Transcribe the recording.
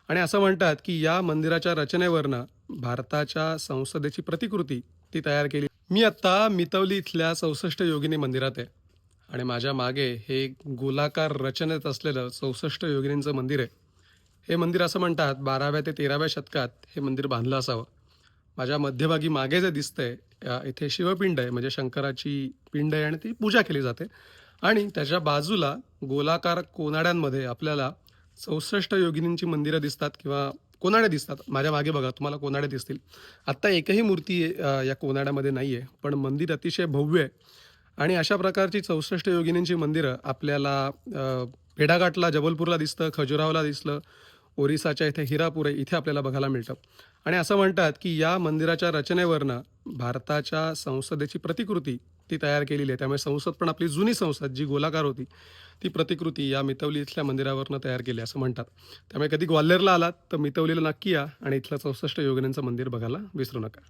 आणि असं म्हणतात, की या मंदिराच्या रचनेवरनं भारताच्या संसदेची प्रतिकृती ती तयार केली. मी आत्ता मितवली इथल्या 64 योगिनी मंदिरात आहे आणि माझ्या मागे हे गोलाकार रचनेत असलेलं 64 योगिनींचं मंदिर आहे. हे मंदिर असं म्हणतात 12व्या ते 13व्या शतकात हे मंदिर बांधलं असावं. माझ्या मध्यभागी मागे जे दिसतंय इथे शिवपिंड आहे म्हणजे शंकराची पिंड आहे आणि ती पूजा केली जाते आणि त्याच्या बाजूला गोलाकार कोनाड्यांमध्ये आपल्याला 64 योगिनींची मंदिरं दिसतात किंवा कोनाडे दिसतात. माझ्या मागे बघा तुम्हाला कोनाडे दिसतील. आत्ता एकही मूर्ती या कोनाड्यामध्ये नाही आहे. पण मंदिर अतिशय भव्य आहे आणि अशा प्रकारची 64 योगिनींची मंदिरं आपल्याला भेडाघाटला, जबलपूरला दिसतं, खजुराहोला दिसलं, ओरिसाच्या इथे हिरापूर आहे, इथे आपल्याला बघायला मिळतं. आणि असं म्हणतात, की या मंदिराच्या रचनेवरनं भारताच्या संसदेची प्रतिकृती ती तयार केलेली आहे. त्यामुळे संसद पण आपली जुनी संसद जी गोलाकार होती, ती प्रतिकृती या मितवली इथल्या मंदिरावरनं तयार केली असं म्हणतात. त्यामुळे कधी ग्वाल्हेरला आलात तर मितवलीला नक्की या आणि इथलं 64 योगिनींचं मंदिर बघायला विसरू नका.